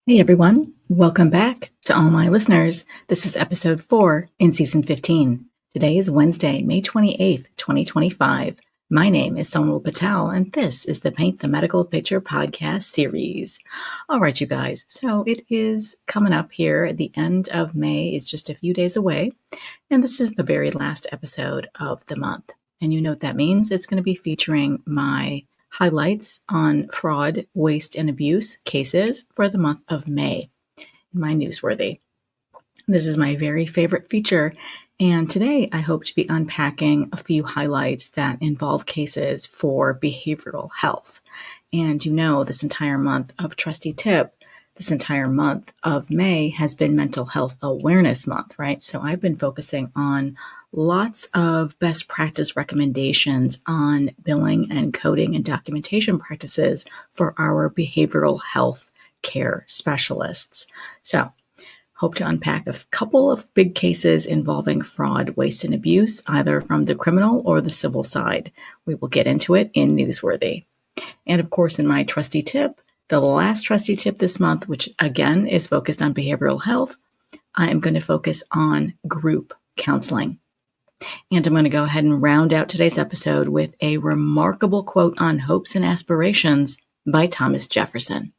Hey everyone, welcome back to all my listeners. This is episode 4 in season 15. Today is Wednesday, May 28th, 2025. My name is Sonal Patel, and this is the Paint the Medical Picture podcast series. All right, you guys, so it is coming up here. The end of May is just a few days away, and this is the very last episode of the month. And you know what that means? It's going to be featuring my highlights on fraud, waste, and abuse cases for the month of May in my Newsworthy. This is my very favorite feature, and today I hope to be unpacking a few highlights that involve cases for behavioral health. And you know, this entire month of Trusty Tip, this entire month of May has been Mental Health Awareness Month, right? So I've been focusing on lots of best practice recommendations on billing and coding and documentation practices for our behavioral health care specialists. So, hope to unpack a couple of big cases involving fraud, waste, and abuse, either from the criminal or the civil side. We will get into it in Newsworthy. And of course, in my Trusty Tip, the last Trusty Tip this month, which again is focused on behavioral health, I am going to focus on group counseling. And I'm going to go ahead and round out today's episode with a remarkable quote on hopes and aspirations by Thomas Jefferson.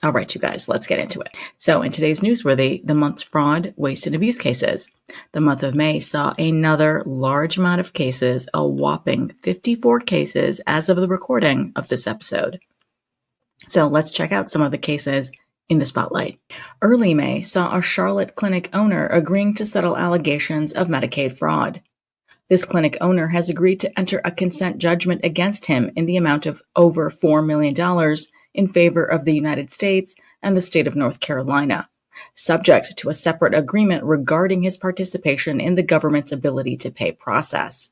All right, you guys, let's get into it. So in today's Newsworthy, the month's fraud, waste, and abuse cases. The month of May saw another large amount of cases, a whopping 54 cases as of the recording of this episode. So let's check out some of the cases in the spotlight. Early May saw a Charlotte clinic owner agreeing to settle allegations of Medicaid fraud. This clinic owner has agreed to enter a consent judgment against him in the amount of over $4 million in favor of the United States and the state of North Carolina, subject to a separate agreement regarding his participation in the government's ability to pay process.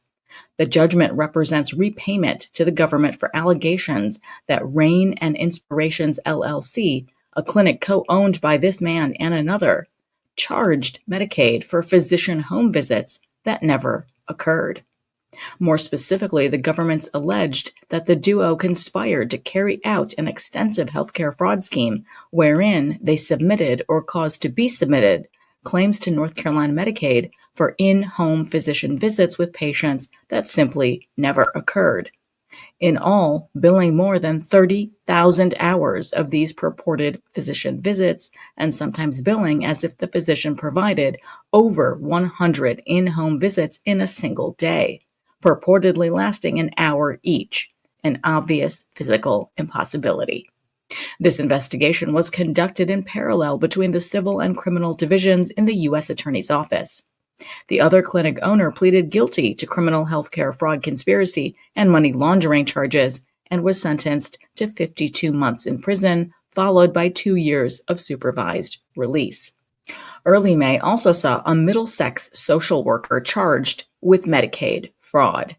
The judgment represents repayment to the government for allegations that Rain and Inspirations LLC, a clinic co-owned by this man and another, charged Medicaid for physician home visits that never occurred. More specifically, the government's alleged that the duo conspired to carry out an extensive healthcare fraud scheme wherein they submitted or caused to be submitted claims to North Carolina Medicaid for in-home physician visits with patients that simply never occurred. In all, billing more than 30,000 hours of these purported physician visits, and sometimes billing as if the physician provided over 100 in-home visits in a single day, purportedly lasting an hour each, an obvious physical impossibility. This investigation was conducted in parallel between the civil and criminal divisions in the U.S. Attorney's Office. The other clinic owner pleaded guilty to criminal healthcare fraud conspiracy and money laundering charges and was sentenced to 52 months in prison, followed by 2 years of supervised release. Early May also saw a Middlesex social worker charged with Medicaid fraud.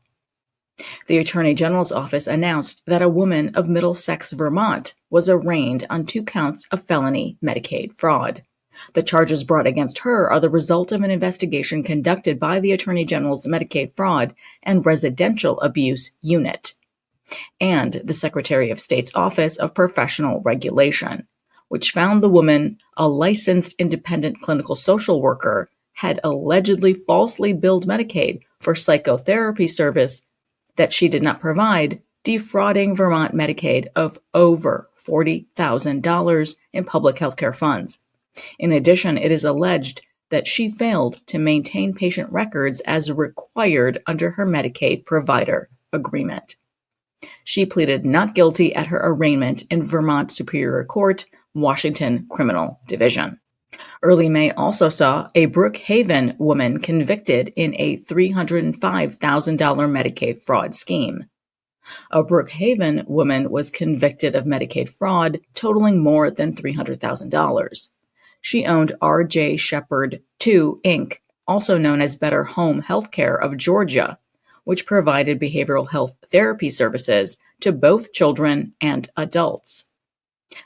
The Attorney General's office announced that a woman of Middlesex, Vermont, was arraigned on 2 counts of felony Medicaid fraud. The charges brought against her are the result of an investigation conducted by the Attorney General's Medicaid Fraud and Residential Abuse Unit and the Secretary of State's Office of Professional Regulation, which found the woman, a licensed independent clinical social worker, had allegedly falsely billed Medicaid for psychotherapy service that she did not provide, defrauding Vermont Medicaid of over $40,000 in public health care funds. In addition, it is alleged that she failed to maintain patient records as required under her Medicaid provider agreement. She pleaded not guilty at her arraignment in Vermont Superior Court, Washington Criminal Division. Early May also saw a Brookhaven woman convicted in a $305,000 Medicaid fraud scheme. A Brookhaven woman was convicted of Medicaid fraud totaling more than $300,000. She owned R.J. Shepherd II, Inc., also known as Better Home Healthcare of Georgia, which provided behavioral health therapy services to both children and adults.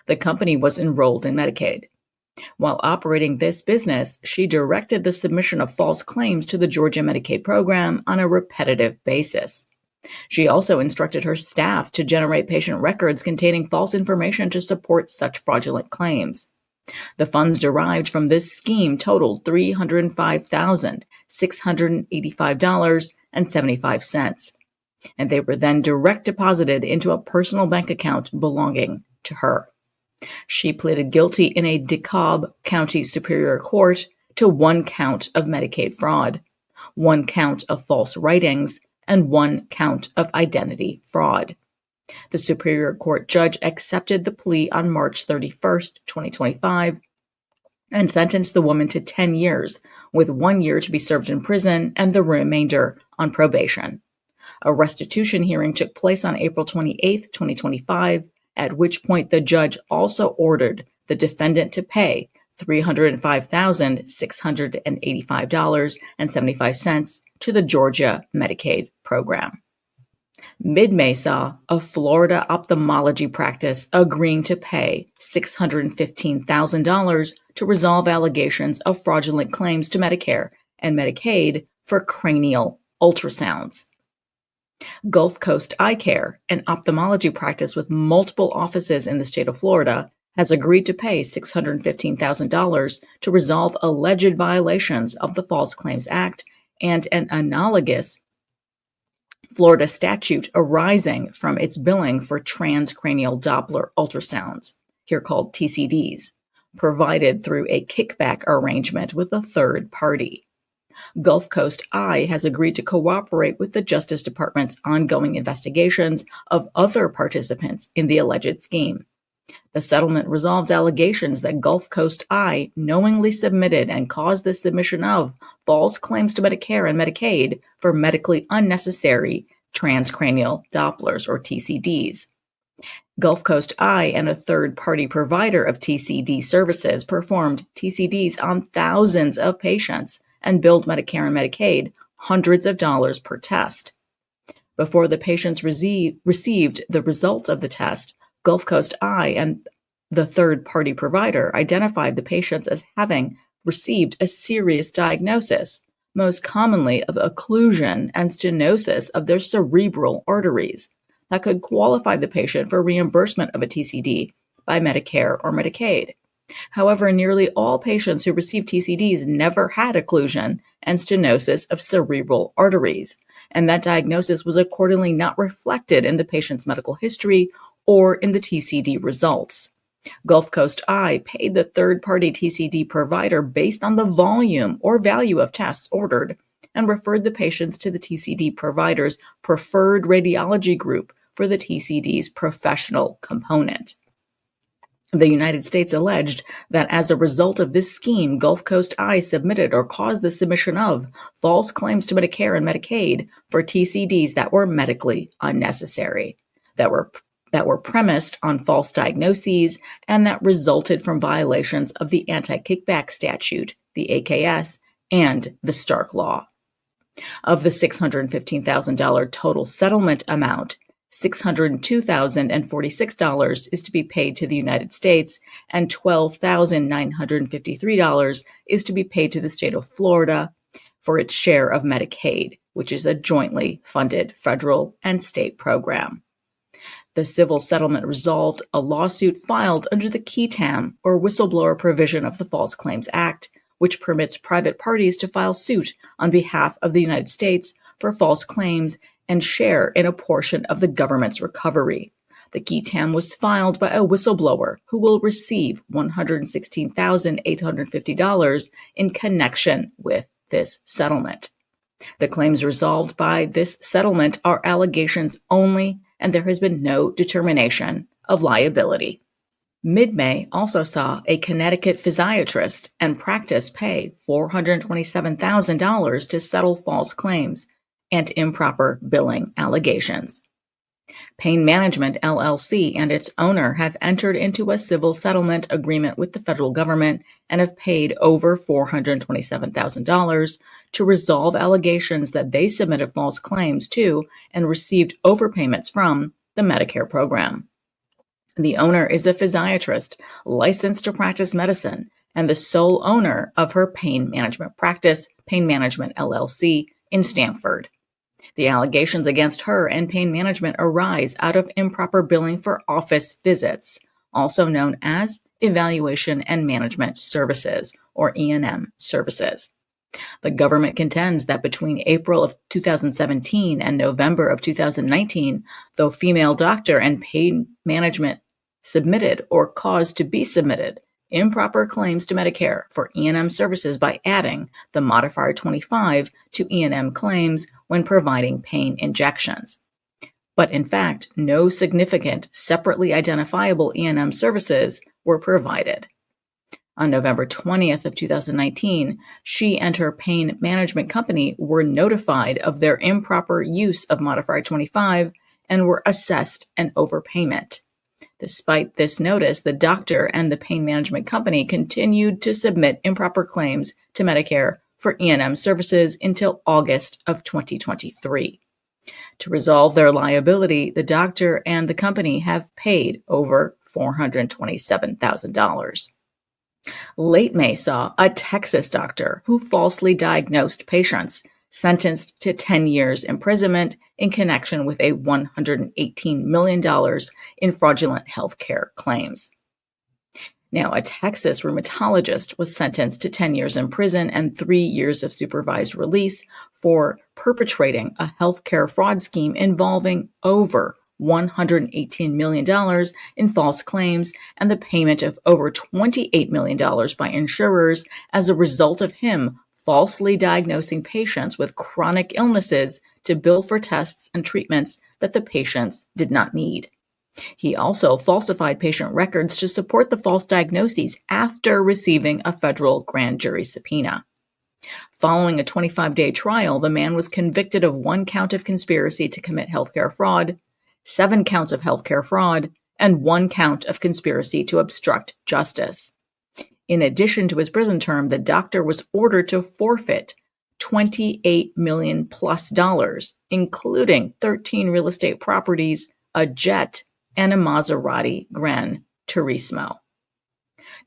The company was enrolled in Medicaid. While operating this business, she directed the submission of false claims to the Georgia Medicaid program on a repetitive basis. She also instructed her staff to generate patient records containing false information to support such fraudulent claims. The funds derived from this scheme totaled $305,685.75, and they were then direct deposited into a personal bank account belonging to her. She pleaded guilty in a DeKalb County Superior Court to 1 count of Medicaid fraud, 1 count of false writings, and 1 count of identity fraud. The Superior Court judge accepted the plea on March 31st, 2025, and sentenced the woman to 10 years, with 1 year to be served in prison and the remainder on probation. A restitution hearing took place on April 28th, 2025, at which point the judge also ordered the defendant to pay $305,685.75 to the Georgia Medicaid program. Mid-May saw a Florida ophthalmology practice agreeing to pay $615,000 to resolve allegations of fraudulent claims to Medicare and Medicaid for cranial ultrasounds. Gulf Coast Eye Care, an ophthalmology practice with multiple offices in the state of Florida, has agreed to pay $615,000 to resolve alleged violations of the False Claims Act and an analogous Florida statute arising from its billing for transcranial Doppler ultrasounds, here called TCDs, provided through a kickback arrangement with a third party. Gulf Coast Eye has agreed to cooperate with the Justice Department's ongoing investigations of other participants in the alleged scheme. The settlement resolves allegations that Gulf Coast Eye knowingly submitted and caused the submission of false claims to Medicare and Medicaid for medically unnecessary transcranial Dopplers, or TCDs. Gulf Coast Eye and a third-party provider of TCD services performed TCDs on thousands of patients and billed Medicare and Medicaid hundreds of dollars per test. Before the patients received the results of the test, Gulf Coast Eye and the third-party provider identified the patients as having received a serious diagnosis, most commonly of occlusion and stenosis of their cerebral arteries, that could qualify the patient for reimbursement of a TCD by Medicare or Medicaid. However, nearly all patients who received TCDs never had occlusion and stenosis of cerebral arteries, and that diagnosis was accordingly not reflected in the patient's medical history or in the TCD results. Gulf Coast Eye paid the third-party TCD provider based on the volume or value of tests ordered and referred the patients to the TCD provider's preferred radiology group for the TCD's professional component. The United States alleged that as a result of this scheme, Gulf Coast Eye submitted or caused the submission of false claims to Medicare and Medicaid for TCDs that were medically unnecessary, that were premised on false diagnoses, and that resulted from violations of the anti-kickback statute, the AKS, and the Stark Law. Of the $615,000 total settlement amount, $602,046 is to be paid to the United States, and $12,953 is to be paid to the state of Florida for its share of Medicaid, which is a jointly funded federal and state program. The civil settlement resolved a lawsuit filed under the QTAM, or whistleblower provision of the False Claims Act, which permits private parties to file suit on behalf of the United States for false claims and share in a portion of the government's recovery. The QTAM was filed by a whistleblower who will receive $116,850 in connection with this settlement. The claims resolved by this settlement are allegations only, and there has been no determination of liability. Mid-May also saw a Connecticut physiatrist and practice pay $427,000 to settle false claims and improper billing allegations. Pain Management, LLC, and its owner have entered into a civil settlement agreement with the federal government and have paid over $427,000 to resolve allegations that they submitted false claims to and received overpayments from the Medicare program. The owner is a physiatrist licensed to practice medicine and the sole owner of her pain management practice, Pain Management, LLC, in Stamford. The allegations against her and Pain Management arise out of improper billing for office visits, also known as Evaluation and Management Services, or E&M services. The government contends that between April of 2017 and November of 2019, though female doctor and pain management submitted or caused to be submitted improper claims to Medicare for E&M services by adding the modifier 25 to E&M claims when providing pain injections. But in fact, no significant, separately identifiable E&M services were provided. On November 20th of 2019, she and her pain management company were notified of their improper use of modifier 25 and were assessed an overpayment. Despite this notice, the doctor and the pain management company continued to submit improper claims to Medicare for E&M services until August of 2023. To resolve their liability, the doctor and the company have paid over $427,000. Late May saw a Texas doctor who falsely diagnosed patients sentenced to 10 years imprisonment in connection with a $118 million in fraudulent healthcare claims. Now, a Texas rheumatologist was sentenced to 10 years in prison and 3 years of supervised release for perpetrating a healthcare fraud scheme involving over $118 million in false claims and the payment of over $28 million by insurers as a result of him falsely diagnosing patients with chronic illnesses to bill for tests and treatments that the patients did not need. He also falsified patient records to support the false diagnoses after receiving a federal grand jury subpoena. Following a 25-day trial, the man was convicted of 1 count of conspiracy to commit healthcare fraud, 7 counts of healthcare fraud, and 1 count of conspiracy to obstruct justice. In addition to his prison term, the doctor was ordered to forfeit $28 million plus, including 13 real estate properties, a jet, and a Maserati Gran Turismo.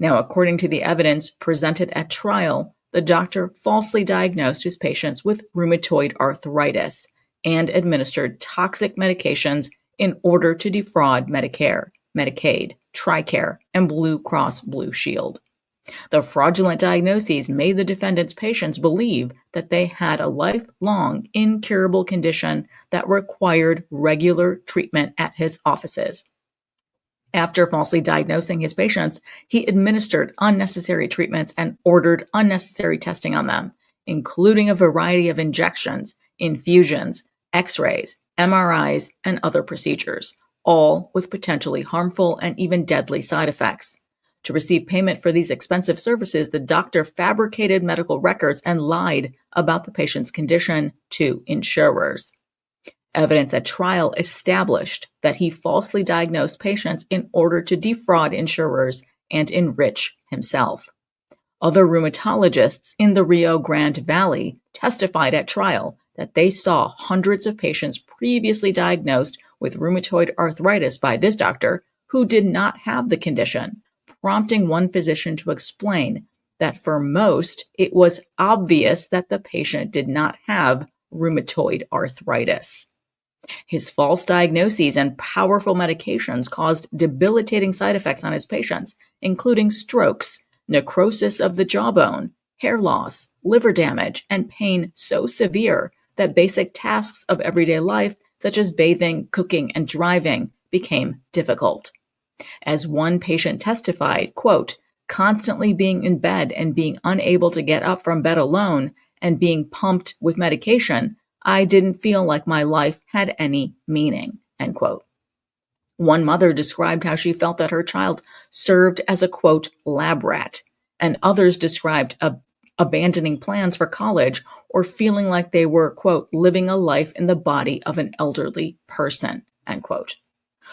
Now, according to the evidence presented at trial, the doctor falsely diagnosed his patients with rheumatoid arthritis and administered toxic medications in order to defraud Medicare, Medicaid, TRICARE, and Blue Cross Blue Shield. The fraudulent diagnoses made the defendant's patients believe that they had a lifelong, incurable condition that required regular treatment at his offices. After falsely diagnosing his patients, he administered unnecessary treatments and ordered unnecessary testing on them, including a variety of injections, infusions, X-rays, MRIs, and other procedures, all with potentially harmful and even deadly side effects. To receive payment for these expensive services, the doctor fabricated medical records and lied about the patient's condition to insurers. Evidence at trial established that he falsely diagnosed patients in order to defraud insurers and enrich himself. Other rheumatologists in the Rio Grande Valley testified at trial that they saw hundreds of patients previously diagnosed with rheumatoid arthritis by this doctor who did not have the condition, prompting one physician to explain that for most, it was obvious that the patient did not have rheumatoid arthritis. His false diagnoses and powerful medications caused debilitating side effects on his patients, including strokes, necrosis of the jawbone, hair loss, liver damage, and pain so severe that basic tasks of everyday life, such as bathing, cooking, and driving, became difficult. As one patient testified, quote, constantly being in bed and being unable to get up from bed alone and being pumped with medication, I didn't feel like my life had any meaning, end quote. One mother described how she felt that her child served as a, quote, lab rat, and others described abandoning plans for college or feeling like they were, quote, living a life in the body of an elderly person, end quote.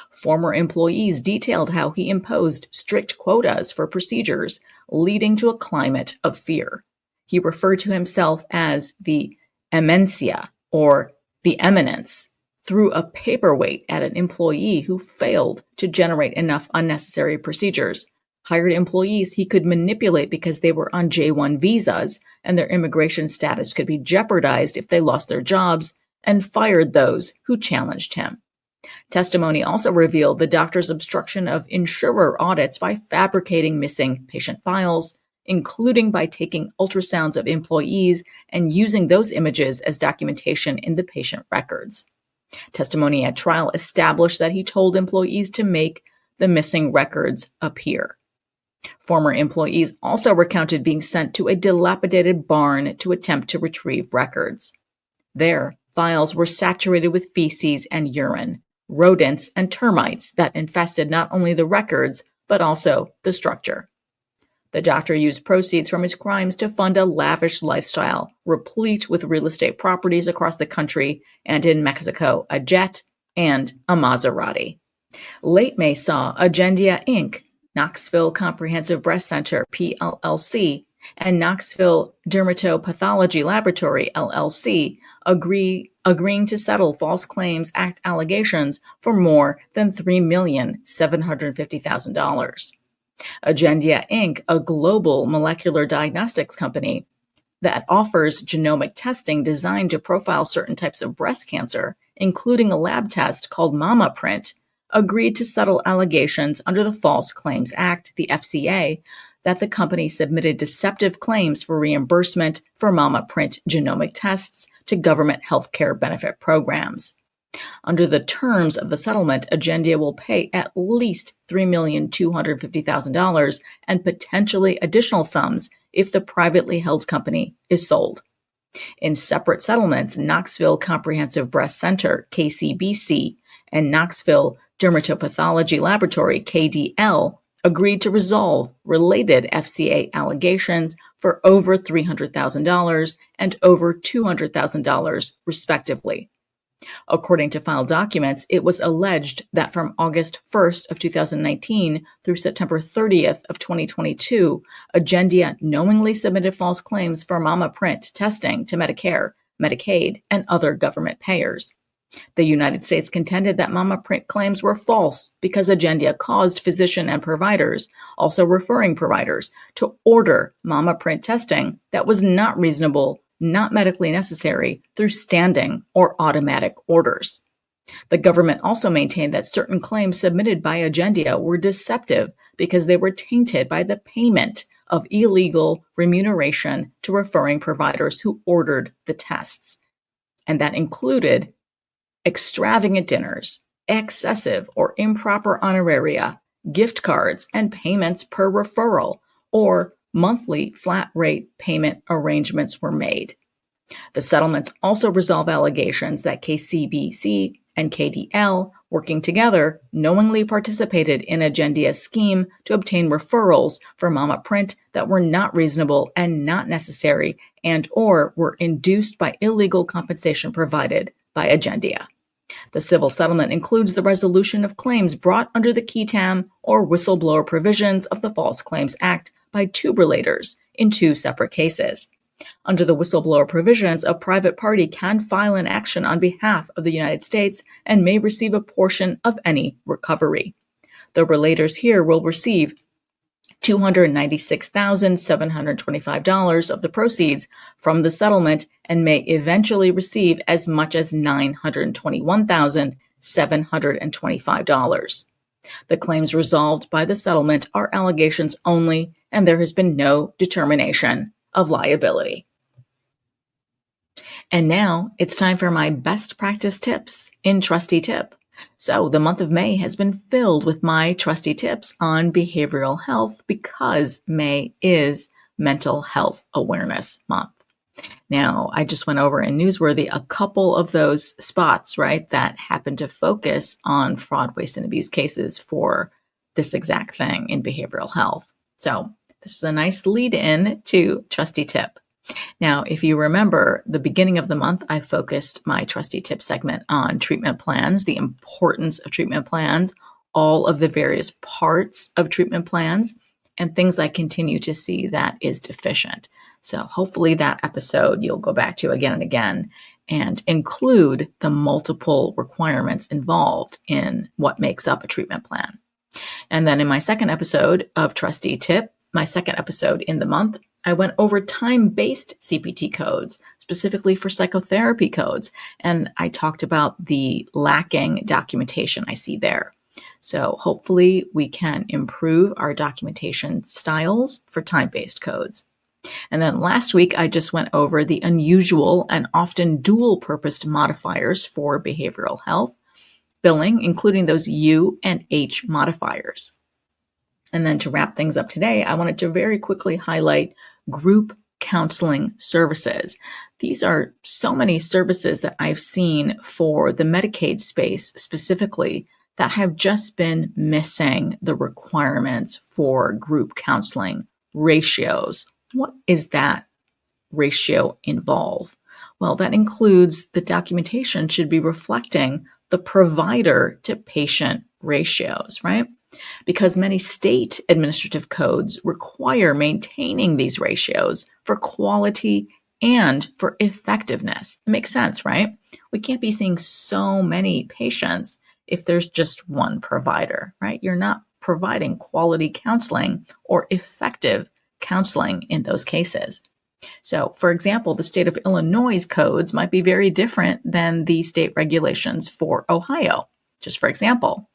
Former employees detailed how he imposed strict quotas for procedures, leading to a climate of fear. He referred to himself as the eminencia, or the eminence, threw a paperweight at an employee who failed to generate enough unnecessary procedures, hired employees he could manipulate because they were on J-1 visas and their immigration status could be jeopardized if they lost their jobs, and fired those who challenged him. Testimony also revealed the doctor's obstruction of insurer audits by fabricating missing patient files, including by taking ultrasounds of employees and using those images as documentation in the patient records. Testimony at trial established that he told employees to make the missing records appear. Former employees also recounted being sent to a dilapidated barn to attempt to retrieve records. There, files were saturated with feces and urine, rodents and termites that infested not only the records, but also the structure. The doctor used proceeds from his crimes to fund a lavish lifestyle, replete with real estate properties across the country and in Mexico, a jet and a Maserati. Late May saw Agendia Inc., Knoxville Comprehensive Breast Center, PLLC, and Knoxville Dermatopathology Laboratory, LLC, agreeing to settle False Claims Act allegations for more than $3,750,000. Agendia Inc., a global molecular diagnostics company that offers genomic testing designed to profile certain types of breast cancer, including a lab test called MammaPrint, agreed to settle allegations under the False Claims Act, the FCA, that the company submitted deceptive claims for reimbursement for MammaPrint genomic tests to government healthcare benefit programs. Under the terms of the settlement, Agendia will pay at least $3,250,000 and potentially additional sums if the privately held company is sold. In separate settlements, Knoxville Comprehensive Breast Center, KCBC, and Knoxville Dermatopathology Laboratory, KDL, agreed to resolve related FCA allegations for over $300,000 and over $200,000, respectively. According to filed documents, it was alleged that from August 1st of 2019 through September 30th of 2022, Agendia knowingly submitted false claims for MammaPrint testing to Medicare, Medicaid, and other government payers. The United States contended that MammaPrint claims were false because Agendia caused physician and providers, also referring providers, to order MammaPrint testing that was not reasonable, not medically necessary, through standing or automatic orders. The government also maintained that certain claims submitted by Agendia were deceptive because they were tainted by the payment of illegal remuneration to referring providers who ordered the tests. And that included extravagant dinners, excessive or improper honoraria, gift cards, and payments per referral, or monthly flat rate payment arrangements were made. The settlements also resolve allegations that KCBC and KDL, working together, knowingly participated in Agendia's scheme to obtain referrals for MammaPrint that were not reasonable and not necessary and or were induced by illegal compensation provided by Agendia. The civil settlement includes the resolution of claims brought under the QTAM or whistleblower provisions of the False Claims Act by two relators in two separate cases. Under the whistleblower provisions, a private party can file an action on behalf of the United States and may receive a portion of any recovery. The relators here will receive $296,725 of the proceeds from the settlement and may eventually receive as much as $921,725. The claims resolved by the settlement are allegations only, and there has been no determination of liability. And now it's time for my best practice tips in Trusty Tip. So the month of May has been filled with my trusty tips on behavioral health because May is Mental Health Awareness Month. Now, I just went over in Newsworthy a couple of those spots, right, that happen to focus on fraud, waste, and abuse cases for this exact thing in behavioral health. So this is a nice lead in to Trusty Tip. Now, if you remember, the beginning of the month, I focused my Trusty Tip segment on treatment plans, the importance of treatment plans, all of the various parts of treatment plans, and things I continue to see that is deficient. So hopefully that episode you'll go back to again and again and include the multiple requirements involved in what makes up a treatment plan. And then in my second episode of Trusty Tip, my second episode in the month, I went over time-based CPT codes, specifically for psychotherapy codes. And I talked about the lacking documentation I see there. So hopefully we can improve our documentation styles for time-based codes. And then last week, I just went over the unusual and often dual-purposed modifiers for behavioral health billing, including those U and H modifiers. And then to wrap things up today, I wanted to very quickly highlight group counseling services. These are so many services that I've seen for the Medicaid space specifically that have just been missing the requirements for group counseling ratios. What is that ratio involve? Well, that includes the documentation should be reflecting the provider to patient ratios, right? Because many state administrative codes require maintaining these ratios for quality and for effectiveness. It makes sense, right? We can't be seeing so many patients if there's just one provider, right? You're not providing quality counseling or effective counseling in those cases. So, for example, the state of Illinois' codes might be very different than the state regulations for Ohio. Just for example,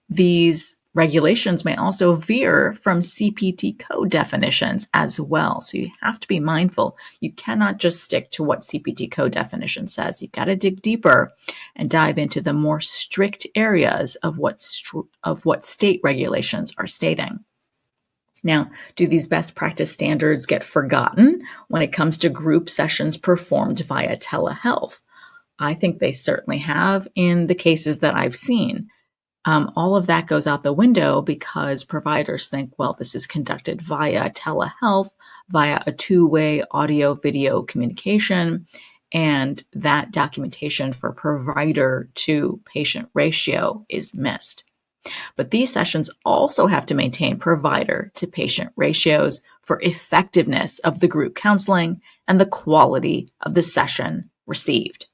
these regulations may also veer from CPT code definitions as well. So you have to be mindful. You cannot just stick to what CPT code definition says. You've got to dig deeper and dive into the more strict areas of what state regulations are stating. Now, do these best practice standards get forgotten when it comes to group sessions performed via telehealth? I think they certainly have in the cases that I've seen. All of that goes out the window because providers think, well, this is conducted via telehealth, via a two-way audio-video communication, and that documentation for provider to patient ratio is missed. But these sessions also have to maintain provider to patient ratios for effectiveness of the group counseling and the quality of the session received.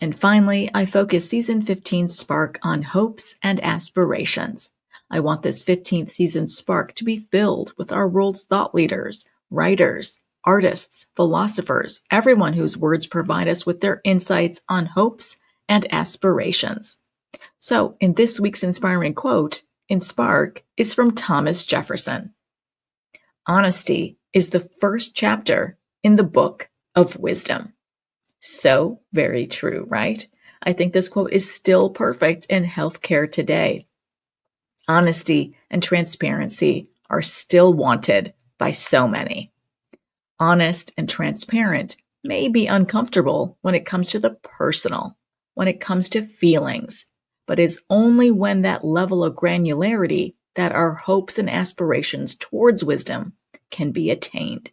And finally, I focus Season 15 Spark on hopes and aspirations. I want this 15th season Spark to be filled with our world's thought leaders, writers, artists, philosophers, everyone whose words provide us with their insights on hopes and aspirations. So, in this week's inspiring quote in Spark is from Thomas Jefferson. Honesty is the first chapter in the book of wisdom. So very true, right? I think this quote is still perfect in healthcare today. Honesty and transparency are still wanted by so many. Honest and transparent may be uncomfortable when it comes to the personal, when it comes to feelings, but it's only when that level of granularity that our hopes and aspirations towards wisdom can be attained.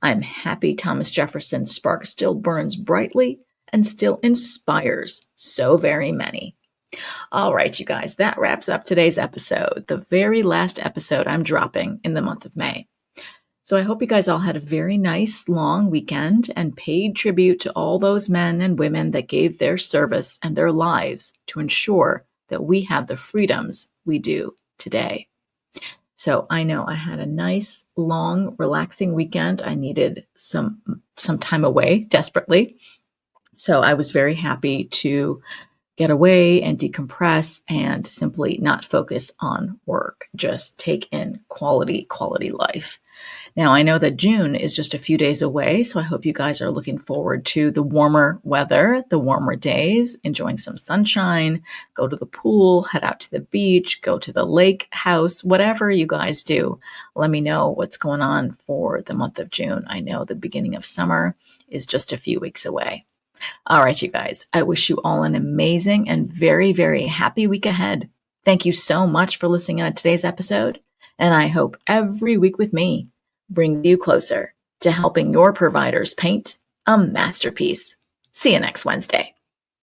I'm happy Thomas Jefferson's spark still burns brightly and still inspires so very many. All right, you guys, that wraps up today's episode, the very last episode I'm dropping in the month of May. So I hope you guys all had a very nice long weekend and paid tribute to all those men and women that gave their service and their lives to ensure that we have the freedoms we do today. So I know I had a nice, long, relaxing weekend. I needed some time away desperately. So I was very happy to get away and decompress and simply not focus on work, just take in quality life. Now, I know that June is just a few days away, so I hope you guys are looking forward to the warmer weather, the warmer days, enjoying some sunshine, go to the pool, head out to the beach, go to the lake house, whatever you guys do. Let me know what's going on for the month of June. I know the beginning of summer is just a few weeks away. All right, you guys, I wish you all an amazing and very, very happy week ahead. Thank you so much for listening to today's episode, and I hope every week with me brings you closer to helping your providers paint a masterpiece. See you next Wednesday.